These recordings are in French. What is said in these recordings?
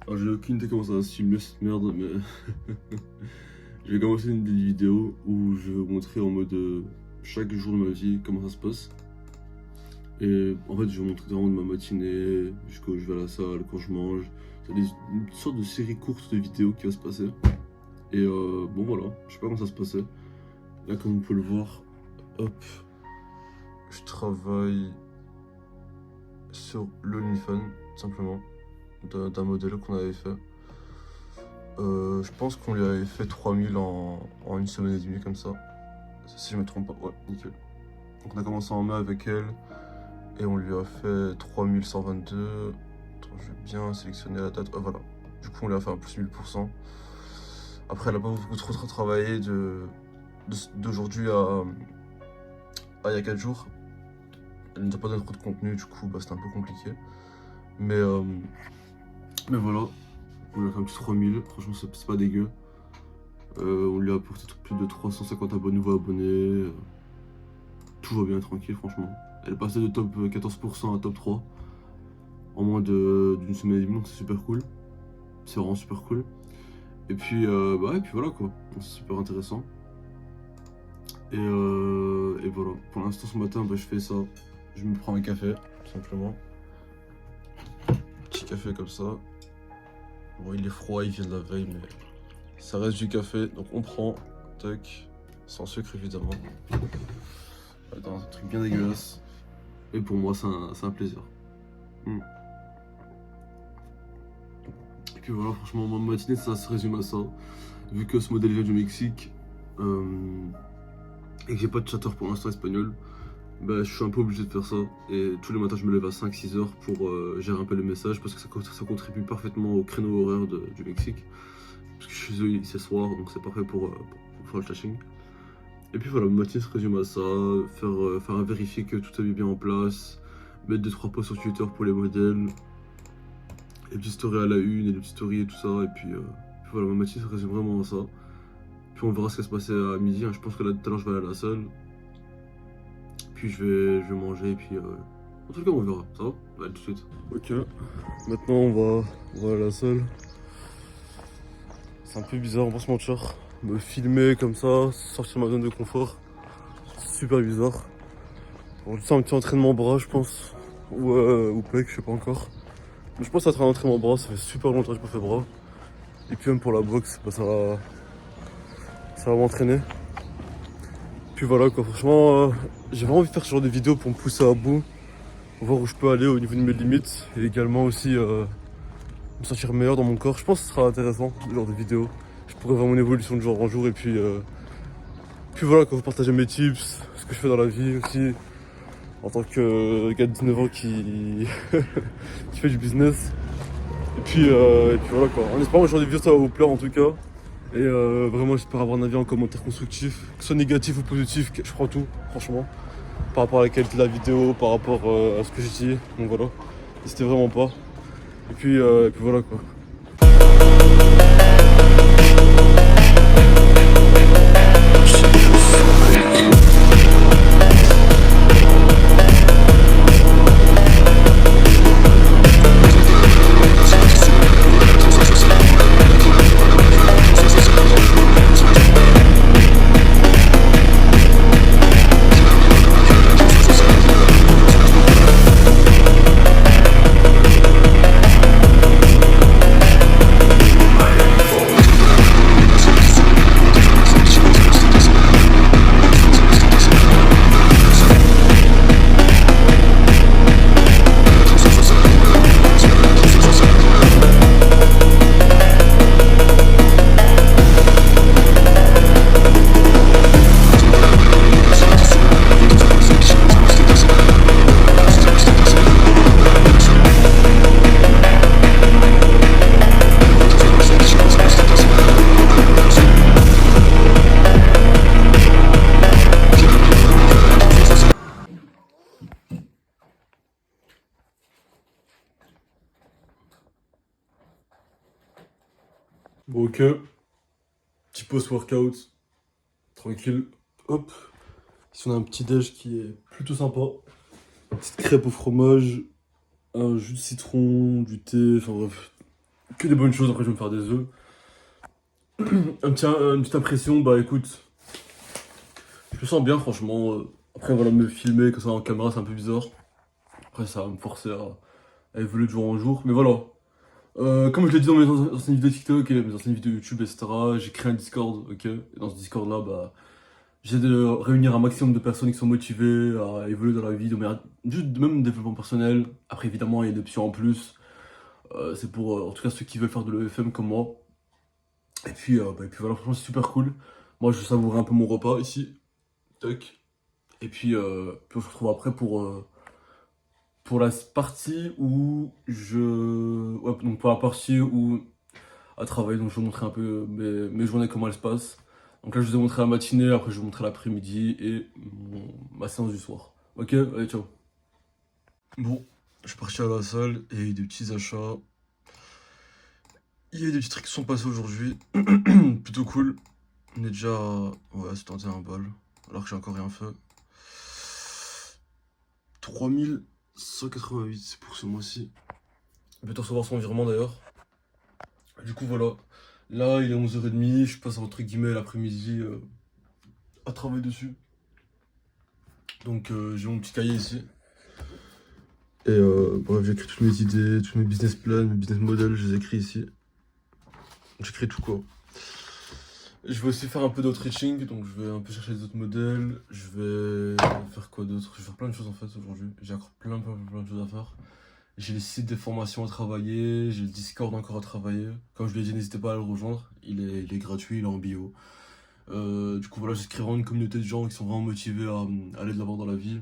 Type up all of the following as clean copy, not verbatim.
Alors j'ai aucune idée comment ça va se filmer cette merde, mais je vais commencer une vidéo où je vais vous montrer en mode chaque jour de ma vie comment ça se passe. Et en fait je vais vous montrer vraiment de ma matinée, jusqu'où je vais à la salle, quand je mange. C'est une sorte de série courte de vidéos qui va se passer. Et bon voilà, je sais pas comment ça se passait. Là comme vous pouvez le voir, hop, je travaille sur l'OnlyFans tout simplement, d'un modèle qu'on avait fait. Je pense qu'on lui avait fait 3000 en une semaine et demie comme ça. Si je me trompe pas, ouais, nickel. Donc on a commencé en mai avec elle et on lui a fait 3122. Attends, je vais bien sélectionner la date. Voilà. Du coup on lui a fait un plus 1000%. Après elle a pas beaucoup trop travaillé d'aujourd'hui à il y a 4 jours. Elle nous a pas donné trop de contenu, du coup bah, c'était un peu compliqué. Mais voilà. On lui a fait un petit 3000, franchement c'est pas dégueu. On lui a apporté plus de 350 nouveaux abonnés. Tout va bien, tranquille, franchement. Elle est passée de top 14% à top 3 en moins d'une semaine et demie, donc c'est super cool. C'est vraiment super cool. Et puis, et puis voilà quoi, c'est super intéressant. Et voilà, pour l'instant ce matin, je fais ça. Je me prends un café, tout simplement. Petit café comme ça. Bon, il est froid, il vient de la veille, mais ça reste du café, donc on prend, tac, sans sucre évidemment. Attends, c'est un truc bien dégueulasse. Et pour moi, c'est un plaisir. Et puis voilà, franchement, ma matinée, ça se résume à ça. Vu que ce modèle vient du Mexique, et que j'ai pas de chatter pour l'instant espagnol, bah, je suis un peu obligé de faire ça. Et tous les matins, je me lève à 5-6 heures pour gérer un peu les messages, parce que ça contribue parfaitement au créneau horaire du Mexique. Parce que je suis eux, c'est soir, donc c'est parfait pour faire le tashing. Et puis voilà, ma matinée se résume à ça, faire vérifier que tout est bien en place, mettre 2-3 posts sur Twitter pour les modèles, les petites stories à la une et les petites stories et tout ça, et puis voilà, ma matinée se résume vraiment à ça. Puis on verra ce qui va se passer à midi, hein. Je pense que là tout à l'heure je vais aller à la salle, puis je vais manger, et puis en tout cas on verra, ça va? Allez, tout de suite. Ok, maintenant on va aller à la salle. C'est un peu bizarre, on va se mentir. Me filmer comme ça, sortir de ma zone de confort, c'est super bizarre. Bon, c'est un petit entraînement bras, je pense, ou pec, je sais pas encore. Mais je pense que ça sera un entraînement bras, ça fait super longtemps que j'ai pas fait bras. Et puis même pour la boxe, bah, ça va m'entraîner. Puis voilà quoi, franchement, j'ai vraiment envie de faire ce genre de vidéos pour me pousser à bout, pour voir où je peux aller au niveau de mes limites, et également aussi me sentir meilleur dans mon corps. Je pense que ce sera intéressant, ce genre de vidéo. Je pourrais voir mon évolution de jour en jour, et puis voilà, quand vous partagez mes tips, ce que je fais dans la vie aussi, en tant que gars de 19 ans qui fait du business. Et puis voilà quoi, en espérant que ce genre de vidéo ça va vous plaire en tout cas. Et vraiment j'espère avoir un avis en commentaire constructif, que ce soit négatif ou positif, je prends tout, franchement. Par rapport à la qualité de la vidéo, par rapport à ce que j'ai dit, donc voilà, n'hésitez vraiment pas. Et puis voilà quoi. Bon, ok, petit post-workout, tranquille, hop. Ici on a un petit déj qui est plutôt sympa. Petite crêpe au fromage, un jus de citron, du thé, enfin bref, que des bonnes choses. Après, je vais me faire des œufs. Une petite impression, bah écoute, je me sens bien franchement. Après, voilà, me filmer comme ça en caméra, c'est un peu bizarre. Après, ça va me forcer à évoluer de jour en jour. Mais voilà. Comme je l'ai dit dans mes anciennes vidéos TikTok et mes anciennes vidéos YouTube, etc., j'ai créé un Discord, ok? Et dans ce Discord-là, bah, j'essaie de réunir un maximum de personnes qui sont motivées à évoluer dans la vie, de manière, juste de même développement personnel. Après, évidemment, il y a des options en plus. C'est pour, en tout cas, ceux qui veulent faire de l'EFM comme moi. Et puis voilà, franchement, c'est super cool. Moi, je savourais un peu mon repas ici. Tac. Et puis on se retrouve après pour la partie où je. Ouais, donc pour la partie où à travailler, donc je vais vous montrer un peu mes journées, comment elles se passent. Donc là, je vous ai montré la matinée, après, je vais vous montrer l'après-midi et ma séance du soir. Ok, allez, ciao. Bon, je suis parti à la salle et il y a eu des petits achats. Il y a eu des petits trucs qui sont passés aujourd'hui. Plutôt cool. On est déjà à ouais, 71 balles, alors que j'ai encore rien fait. 3188 pour ce mois-ci. Je vais recevoir son virement d'ailleurs. Du coup, voilà. Là, il est 11h30. Je passe entre guillemets l'après-midi à travailler dessus. Donc, j'ai mon petit cahier ici. Et bref, j'écris toutes mes idées, tous mes business plans, mes business models, je les écris ici. J'écris tout quoi. Je vais aussi faire un peu d'auto-reaching, donc je vais un peu chercher des autres modèles. Je vais faire quoi d'autre? Je vais faire plein de choses en fait aujourd'hui. J'ai encore plein de choses à faire. J'ai les sites de formation à travailler, j'ai le Discord encore à travailler. Comme je l'ai dit, n'hésitez pas à le rejoindre. Il est gratuit, il est en bio. Du coup, voilà, j'écris vraiment une communauté de gens qui sont vraiment motivés à aller de l'avant dans la vie.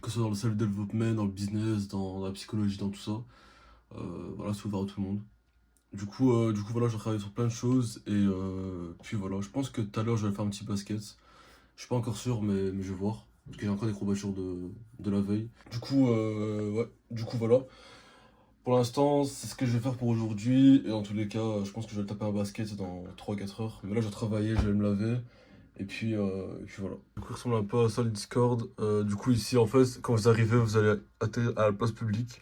Que ce soit dans le self-development, dans le business, dans la psychologie, dans tout ça. Voilà, c'est ouvert à tout le monde. Du coup, voilà, je travaille sur plein de choses. Puis voilà, je pense que tout à l'heure, je vais faire un petit basket. Je suis pas encore sûr, mais je vais voir. Parce qu'il y a encore des courbatures de la veille. Ouais, du coup, voilà. Pour l'instant, c'est ce que je vais faire pour aujourd'hui. Et dans tous les cas, je pense que je vais taper un basket dans 3 4 heures. Mais là, je vais travailler, je vais me laver. Et puis voilà. Du coup, il ressemble un peu à ça le Discord. Du coup, ici, en fait, quand vous arrivez, vous allez atterrir à la place publique.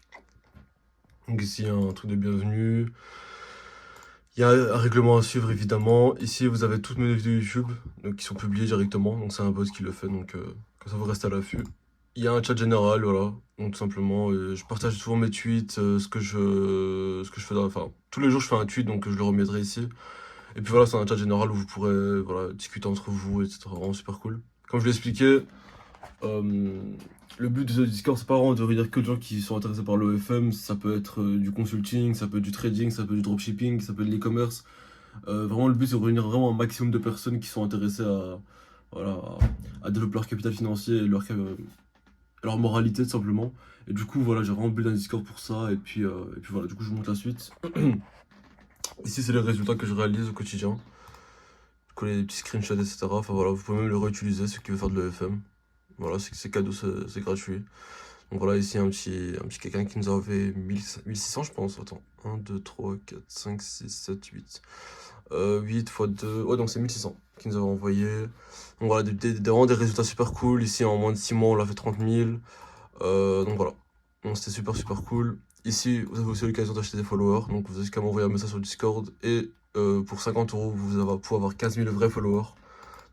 Donc ici, il y a un truc de bienvenue. Il y a un règlement à suivre, évidemment. Ici, vous avez toutes mes vidéos YouTube donc, qui sont publiées directement. Donc c'est un bot qui le fait, donc comme ça, vous restez à l'affût. Il y a un chat général, voilà. Donc tout simplement, je partage souvent mes tweets, ce que je fais, enfin, tous les jours je fais un tweet, donc je le remettrai ici. Et puis voilà, c'est un chat général où vous pourrez, voilà, discuter entre vous, etc. Vraiment super cool. Comme je l'ai expliqué, euh, le but de ce Discord, c'est pas vraiment de réunir que de gens qui sont intéressés par l'OFM. Ça peut être du consulting, ça peut être du trading, ça peut être du dropshipping, ça peut être de l'e-commerce. Vraiment, le but, c'est de réunir vraiment un maximum de personnes qui sont intéressées voilà, à développer leur capital financier et leur moralité, tout simplement. Et du coup, voilà, j'ai vraiment build un Discord pour ça. Et puis voilà, du coup, je vous montre la suite. Ici, c'est les résultats que je réalise au quotidien. Je colle les petits screenshots, etc. Enfin voilà, vous pouvez même le réutiliser, ceux qui veulent faire de l'EFM. Voilà, c'est cadeau, c'est gratuit. Donc voilà, ici, un petit quelqu'un qui nous a envoyé 1600, je pense. Attends, 1, 2, 3, 4, 5, 6, 7, 8. 8 x 2, ouais, donc c'est 1600 qui nous avait envoyé. Donc voilà, vraiment des résultats super cool. Ici, en moins de 6 mois, on l'a fait 30 000. Donc voilà, donc c'était super cool. Ici, vous avez aussi l'occasion d'acheter des followers. Donc vous avez qu'à m'envoyer un message sur Discord. Et pour 50 euros, vous allez pouvoir avoir 15 000 vrais followers.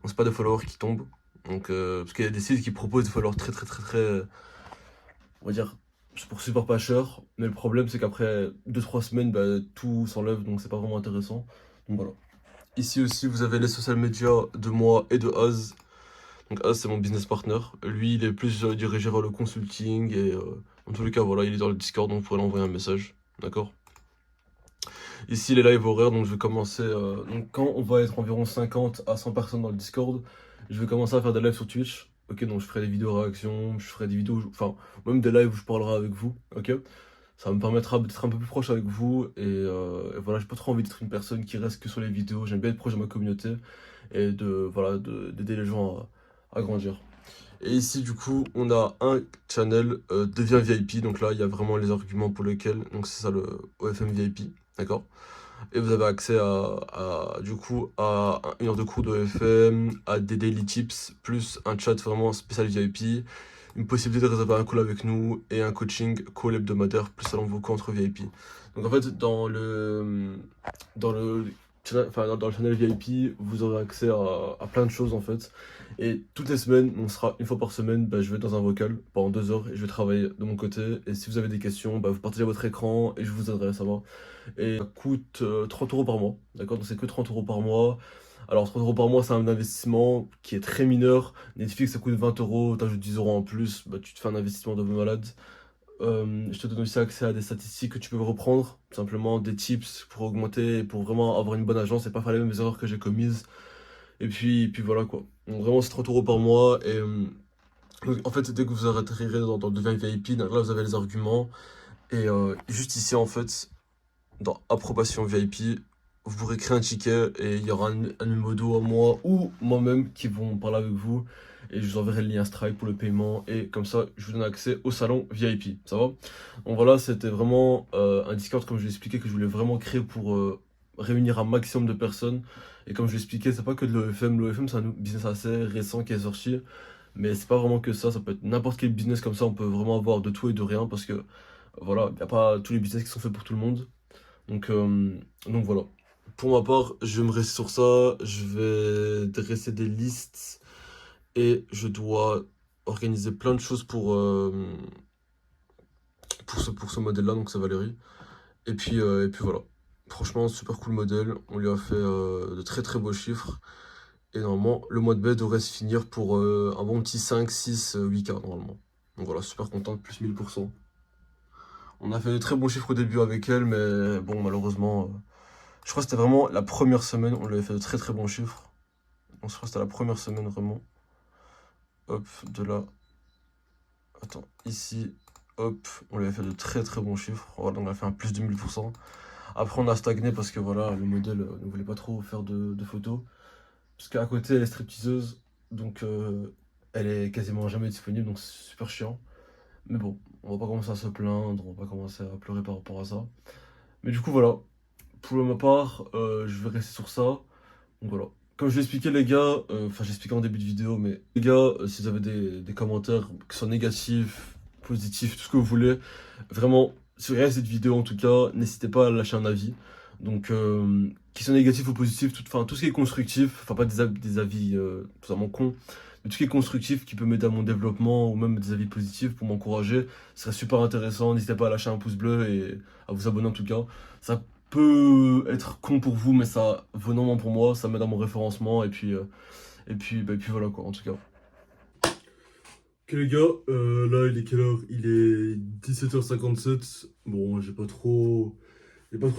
Donc c'est pas des followers qui tombent. Donc, parce qu'il y a des sites qui proposent des followers très, on va dire, c'est pour super pas cher. Mais le problème, c'est qu'après 2 3 semaines, bah, tout s'enlève. Donc c'est pas vraiment intéressant. Donc voilà. Ici aussi, vous avez les social media de moi et de Az. Donc Az, c'est mon business partner. Lui, il est plus dirigé vers le consulting. Et en tous les cas, voilà, il est dans le Discord, donc vous pourrez l'envoyer un message. D'accord? Ici, les live horaires, donc je vais commencer... donc quand on va être environ 50 à 100 personnes dans le Discord, je vais commencer à faire des lives sur Twitch. Ok, donc je ferai des vidéos réactions, je ferai des vidéos... Enfin, même des lives où je parlerai avec vous. Ok? Ça me permettra d'être un peu plus proche avec vous. Et voilà, j'ai pas trop envie d'être une personne qui reste que sur les vidéos. J'aime bien être proche de ma communauté et voilà, d'aider les gens à grandir. Et ici, du coup, on a un channel devient VIP. Donc là, il y a vraiment les arguments pour lesquels. Donc c'est ça le OFM VIP. D'accord? Et vous avez accès du coup, à 1 heure de cours de OFM, à des daily tips, plus un chat vraiment spécial VIP, une possibilité de réserver un call avec nous et un coaching call hebdomadaire plus salon vocaux entre VIP. Donc en fait, dans le channel VIP, vous aurez accès à plein de choses en fait. Et toutes les semaines, on sera une fois par semaine, bah, je vais être dans un vocal pendant 2 heures et je vais travailler de mon côté. Et si vous avez des questions, bah, vous partagez votre écran et je vous aiderai à savoir. Et ça coûte 30 € par mois, d'accord? Donc c'est que 30 € par mois. Alors 30 € par mois, c'est un investissement qui est très mineur. Netflix, ça coûte 20 €, t'ajoutes 10 € en plus, bah, tu te fais un investissement de malade. Je te donne aussi accès à des statistiques que tu peux reprendre, simplement des tips pour augmenter, et pour vraiment avoir une bonne agence et pas faire les mêmes erreurs que j'ai commises. Et puis voilà quoi. Donc vraiment c'est 30 € par mois et donc, en fait dès que vous atterrirez dans le device VIP, donc là vous avez les arguments et juste ici en fait dans approbation VIP, vous pourrez créer un ticket et il y aura un numéro à moi ou moi-même qui vont parler avec vous et je vous enverrai le lien Stripe pour le paiement et comme ça je vous donne accès au salon VIP, ça va? Donc voilà, c'était vraiment un Discord comme je l'ai expliqué que je voulais vraiment créer pour réunir un maximum de personnes et comme je l'ai expliqué, c'est pas que de l'OFM c'est un business assez récent qui est sorti mais c'est pas vraiment que ça peut être n'importe quel business comme ça, on peut vraiment avoir de tout et de rien parce que voilà, il n'y a pas tous les business qui sont faits pour tout le monde. Donc voilà. Pour ma part, je vais me rester sur ça. Je vais dresser des listes et je dois organiser plein de choses pour ce modèle-là, donc c'est Valérie. Et puis voilà. Franchement, super cool modèle. On lui a fait de très très beaux chiffres. Et normalement, le mois de mai devrait se finir pour un bon petit 5, 6, 8K normalement. Donc voilà, super content de plus 1000%. On a fait de très bons chiffres au début avec elle, mais bon, malheureusement. Je crois que c'était vraiment la première semaine, on lui avait fait de très très bons chiffres. Donc je crois que c'était la première semaine vraiment. Hop, de là. Attends, ici, hop, on lui avait fait de très très bons chiffres. Voilà, on a fait un plus de 1000%. Après, on a stagné parce que voilà, le modèle ne voulait pas trop faire de photos. Parce qu'à côté, elle est stripteaseuse, donc elle est quasiment jamais disponible, donc c'est super chiant. Mais bon, on va pas commencer à se plaindre, on va pas commencer à pleurer par rapport à ça. Mais du coup, voilà. Pour ma part, je vais rester sur ça. Donc voilà. Comme je l'ai expliqué les gars, enfin j'ai expliqué en début de vidéo, mais les gars, si vous avez des commentaires, que ce soit négatifs, positifs, tout ce que vous voulez, vraiment, sur cette vidéo en tout cas, n'hésitez pas à lâcher un avis. Donc, qu'ils soient négatifs ou positifs, tout ce qui est constructif, enfin pas des avis totalement cons, mais tout ce qui est constructif qui peut m'aider à mon développement ou même des avis positifs pour m'encourager, ce serait super intéressant. N'hésitez pas à lâcher un pouce bleu et à vous abonner en tout cas. Ça peut être con pour vous, mais ça vaut énormément pour moi, ça m'aide à mon référencement, et puis voilà quoi, en tout cas. Ok les gars, là il est quelle heure? Il est 17h57. Bon, j'ai pas trop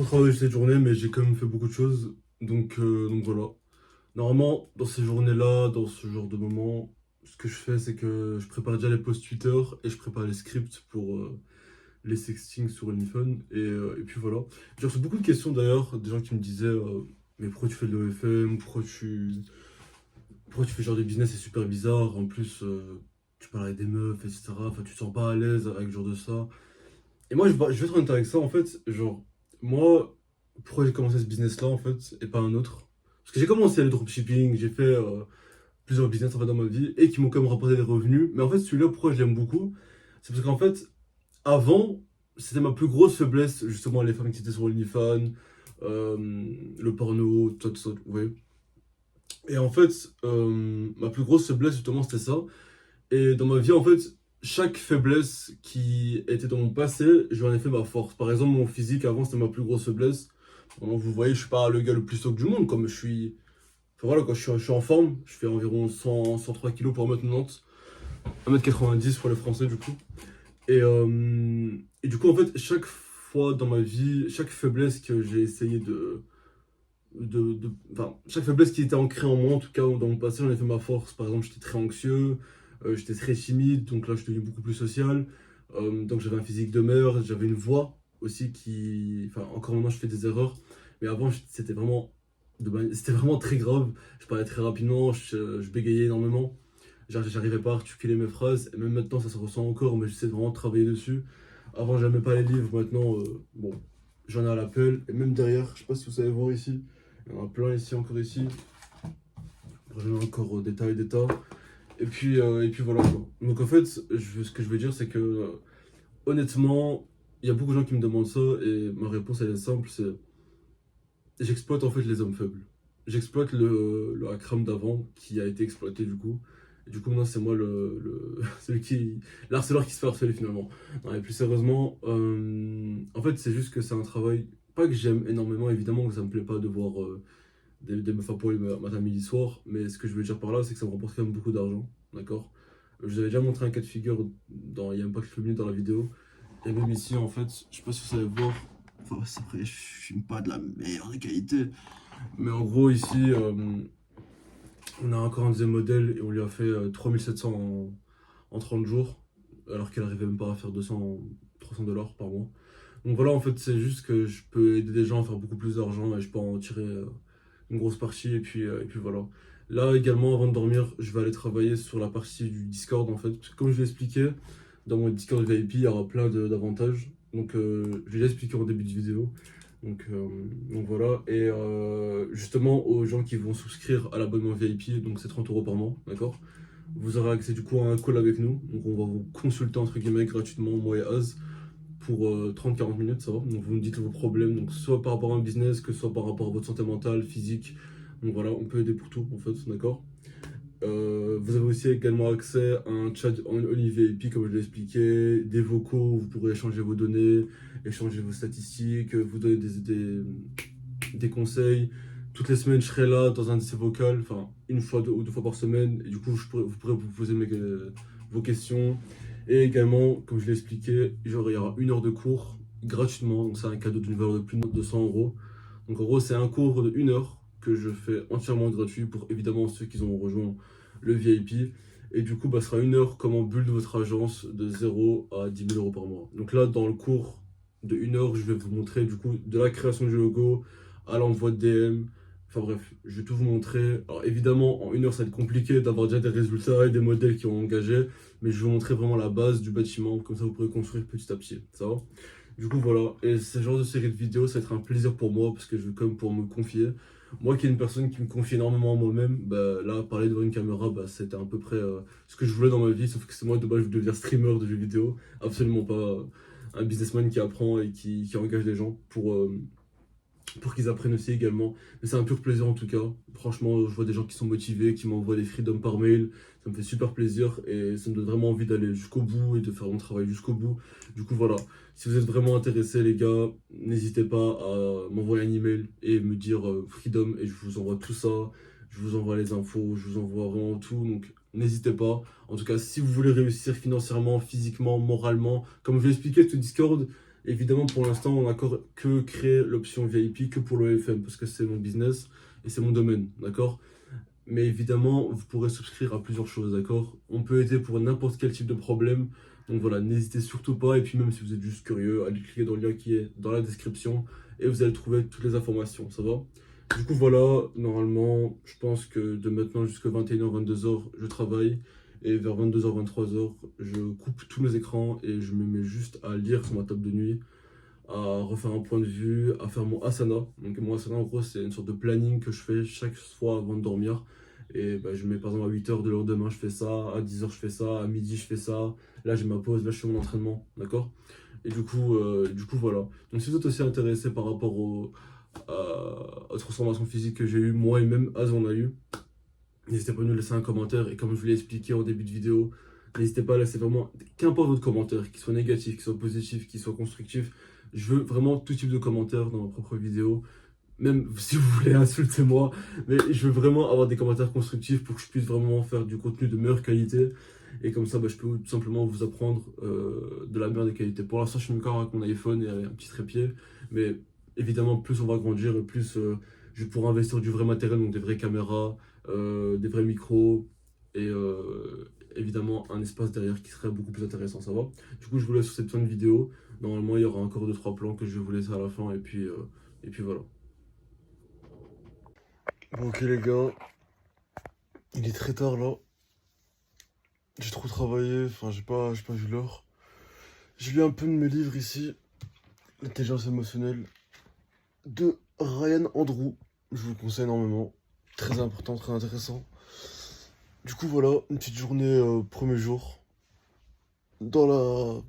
travaillé cette journée, mais j'ai quand même fait beaucoup de choses. Donc voilà. Normalement, dans ces journées-là, dans ce genre de moments, ce que je fais, c'est que je prépare déjà les posts Twitter et je prépare les scripts pour les sextings sur OnlyFans. Et puis voilà. J'ai reçu beaucoup de questions d'ailleurs, des gens qui me disaient mais pourquoi tu fais de l'OFM? Pourquoi tu fais ce genre de business? C'est super bizarre. En plus, tu parles avec des meufs, etc. Enfin, tu te sens pas à l'aise avec ce genre de ça. Et moi, je vais être honnête avec ça, en fait. Genre, moi, pourquoi j'ai commencé ce business-là, en fait, et pas un autre? Parce que j'ai commencé le dropshipping, j'ai fait plusieurs business en fait, dans ma vie, et qui m'ont quand même rapporté des revenus. Mais en fait, celui-là, pourquoi je l'aime beaucoup? C'est parce qu'en fait, avant, c'était ma plus grosse faiblesse, justement, les femmes qui étaient sur OnlyFans, le porno, tout ça, vous voyez. Et en fait, ma plus grosse faiblesse, justement, c'était ça. Et dans ma vie, en fait, chaque faiblesse qui était dans mon passé, j'en ai fait ma force. Par exemple, mon physique, avant, c'était ma plus grosse faiblesse. Bon, vous voyez, je suis pas le gars le plus stock du monde, comme je suis... Enfin voilà, quand je suis en forme, je fais environ 103 kilos pour 1m90, 1m90 pour les Français, du coup. Et du coup, en fait, chaque fois dans ma vie, chaque faiblesse que j'ai essayé enfin, chaque faiblesse qui était ancrée en moi, en tout cas dans mon passé, j'en ai fait ma force. Par exemple, j'étais très anxieux, j'étais très timide, donc là, je suis devenu beaucoup plus social. Donc, j'avais un physique de merde, j'avais une voix aussi qui. Enfin, encore maintenant, je fais des erreurs, mais avant, c'était vraiment, c'était vraiment très grave. Je parlais très rapidement, je bégayais énormément. J'arrivais pas à articuler mes phrases, et même maintenant, ça se ressent encore, mais j'essaie de vraiment travailler dessus. Avant, j'aimais pas les livres, maintenant, bon, j'en ai à l'appel, et même derrière, je sais pas si vous savez voir ici. Il y en a plein ici, encore ici. Après, j'en ai encore des tas et des tas. Et puis voilà quoi. Donc en fait, ce que je veux dire, c'est que honnêtement, il y a beaucoup de gens qui me demandent ça et ma réponse elle est simple, c'est j'exploite en fait les hommes faibles. J'exploite le Akram d'avant qui a été exploité du coup. Et du coup maintenant c'est moi celui qui l'harceleur qui se fait harceler finalement. Non, et plus sérieusement, en fait c'est juste que c'est un travail pas que j'aime énormément, évidemment que ça me plaît pas de voir des meufs à poil matin midi soir, mais ce que je veux dire par là c'est que ça me rapporte quand même beaucoup d'argent, d'accord? Je vous avais déjà montré un cas de figure il y a même pas quelques minutes dans la vidéo. Et même ici, en fait, je sais pas si vous savez voir. Enfin, c'est vrai, je filme pas de la meilleure des qualités. Mais en gros, ici, on a encore un deuxième modèle et on lui a fait 3700 en 30 jours. Alors qu'elle arrivait même pas à faire 300 $ par mois. Donc voilà, en fait, c'est juste que je peux aider des gens à faire beaucoup plus d'argent et je peux en tirer une grosse partie. Et puis voilà. Là également, avant de dormir, je vais aller travailler sur la partie du Discord en fait. Parce que comme je l'ai expliqué, dans mon Discord VIP, il y aura plein d'avantages. Donc je vais l'expliquer en début de vidéo. Donc voilà. Et justement, aux gens qui vont souscrire à l'abonnement VIP, donc c'est 30 € par mois, d'accord? Vous aurez accès du coup à un call avec nous. Donc on va vous consulter entre guillemets gratuitement, moi et Az pour 30-40 minutes, ça va. Donc vous me dites vos problèmes, donc soit par rapport à un business, que ce soit par rapport à votre santé mentale, physique. Donc voilà, on peut aider pour tout en fait, d'accord. Vous avez aussi également accès à un chat en ligne VIP, comme je l'ai expliqué, des vocaux où vous pourrez échanger vos données, échanger vos statistiques, vous donner des conseils. Toutes les semaines, je serai là dans un de ces vocals, enfin une fois ou deux fois par semaine, et du coup, vous pourrez vous poser vos questions. Et également, comme je l'ai expliqué, genre, il y aura 1 heure de cours gratuitement, donc c'est un cadeau d'une valeur de plus de 200 €. Donc en gros, c'est un cours de 1 heure que je fais entièrement gratuit pour évidemment ceux qui ont rejoint le VIP. Et du coup, bah, ce sera 1 heure comment build votre agence de 0 à 10 000 € par mois. Donc là, dans le cours de 1 heure, je vais vous montrer du coup de la création du logo à l'envoi de DM. Enfin bref, je vais tout vous montrer. Alors évidemment, en 1 heure, ça va être compliqué d'avoir déjà des résultats et des modèles qui ont engagé. Mais je vais vous montrer vraiment la base du bâtiment. Comme ça, vous pourrez construire petit à petit. Ça va? Du coup, voilà. Et ce genre de série de vidéos, ça va être un plaisir pour moi parce que je veux quand même pour me confier. Moi qui est une personne qui me confie énormément à moi-même, bah, là, parler devant une caméra, bah, c'était à peu près ce que je voulais dans ma vie. Sauf que c'est moi de base, je veux devenir streamer de jeux vidéo. Absolument pas un businessman qui apprend et qui engage des gens pour qu'ils apprennent aussi également. Mais c'est un pur plaisir en tout cas. Franchement, je vois des gens qui sont motivés, qui m'envoient des freedoms par mail. Ça me fait super plaisir et ça me donne vraiment envie d'aller jusqu'au bout et de faire mon travail jusqu'au bout. Du coup, voilà. Si vous êtes vraiment intéressés, les gars, n'hésitez pas à m'envoyer un email et me dire freedom et je vous envoie tout ça. Je vous envoie les infos, je vous envoie vraiment tout. Donc, n'hésitez pas. En tout cas, si vous voulez réussir financièrement, physiquement, moralement, comme je l'ai expliqué sur Discord, évidemment, pour l'instant, on n'a encore que créé l'option VIP que pour l'OFM parce que c'est mon business et c'est mon domaine, d'accord? Mais évidemment, vous pourrez souscrire à plusieurs choses, d'accord? On peut aider pour n'importe quel type de problème. Donc voilà, n'hésitez surtout pas. Et puis même si vous êtes juste curieux, allez cliquer dans le lien qui est dans la description et vous allez trouver toutes les informations, ça va? Du coup voilà, normalement, je pense que de maintenant jusqu'à 21h, 22h, je travaille. Et vers 22h, 23h, je coupe tous mes écrans et je me mets juste à lire sur ma table de nuit, à refaire un point de vue, à faire mon asana. Donc mon asana en gros c'est une sorte de planning que je fais chaque fois avant de dormir. Et bah, je mets par exemple à 8h de l'heure demain je fais ça, à 10h je fais ça, à midi je fais ça, là j'ai ma pause, là je fais mon entraînement, d'accord? Et du coup voilà. Donc si vous êtes aussi intéressé par rapport aux transformations physiques que j'ai eues, moi et même Az on a eu, n'hésitez pas à nous laisser un commentaire. Et comme je vous l'ai expliqué en début de vidéo, n'hésitez pas à laisser vraiment, qu'importe votre commentaire, qu'il soit négatif, qu'il soit positif, qu'il soit constructif. Je veux vraiment tout type de commentaires dans ma propre vidéo. Même si vous voulez insulter moi, mais je veux vraiment avoir des commentaires constructifs pour que je puisse vraiment faire du contenu de meilleure qualité. Et comme ça, bah, je peux tout simplement vous apprendre de la meilleure des qualités. Pour l'instant, je suis encore avec mon iPhone et un petit trépied. Mais évidemment, plus on va grandir, et plus je pourrai investir du vrai matériel, donc des vraies caméras, des vrais micros et évidemment un espace derrière qui serait beaucoup plus intéressant, ça va. Du coup, je vous laisse sur cette fin de vidéo. Normalement, il y aura encore 2-3 plans que je vais vous laisser à la fin et puis voilà. Bon, ok les gars, il est très tard là. J'ai trop travaillé, enfin j'ai pas vu l'heure. J'ai lu un peu de mes livres ici. L'intelligence émotionnelle de Ryan Andrew. Je vous le conseille énormément. Très important, très intéressant. Du coup voilà, une petite journée premier jour. Dans la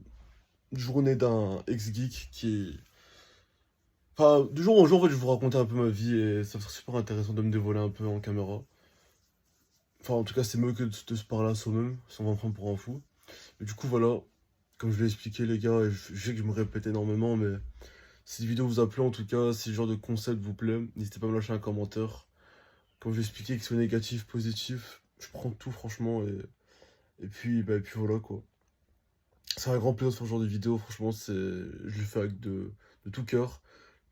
journée d'un ex-geek qui est... Enfin, du jour au jour, en fait, je vais vous raconter un peu ma vie et ça va être super intéressant de me dévoiler un peu en caméra. Enfin, en tout cas, c'est mieux que de se parler à soi-même, sans m'en prendre pour un fou. Mais du coup, voilà, comme je l'ai expliqué, les gars, et je sais que je me répète énormément, mais si cette vidéo vous a plu, en tout cas, si ce genre de concept vous plaît, n'hésitez pas à me lâcher un commentaire. Comme je l'ai expliqué, que ce soit négatif, positif, je prends tout, franchement, et puis voilà, quoi. C'est un grand plaisir de faire ce genre de vidéo, franchement, je le fais avec de tout cœur.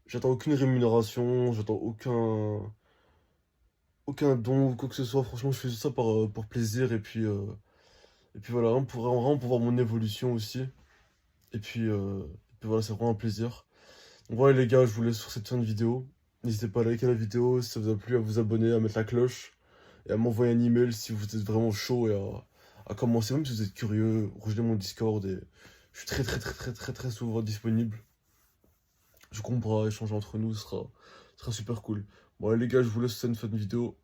J'attends aucune rémunération, j'attends aucun don ou quoi que ce soit. Franchement, je fais ça pour plaisir et puis voilà, vraiment pour voir mon évolution aussi. Et puis voilà, c'est vraiment un plaisir. Donc voilà les gars, je vous laisse sur cette fin de vidéo. N'hésitez pas à liker la vidéo si ça vous a plu, à vous abonner, à mettre la cloche et à m'envoyer un email si vous êtes vraiment chaud et à commencer, même si vous êtes curieux, rejoignez mon Discord et je suis très souvent disponible. Du coup, on pourra échanger entre nous, ce sera super cool. Bon, allez, les gars, je vous laisse sur cette fin de vidéo.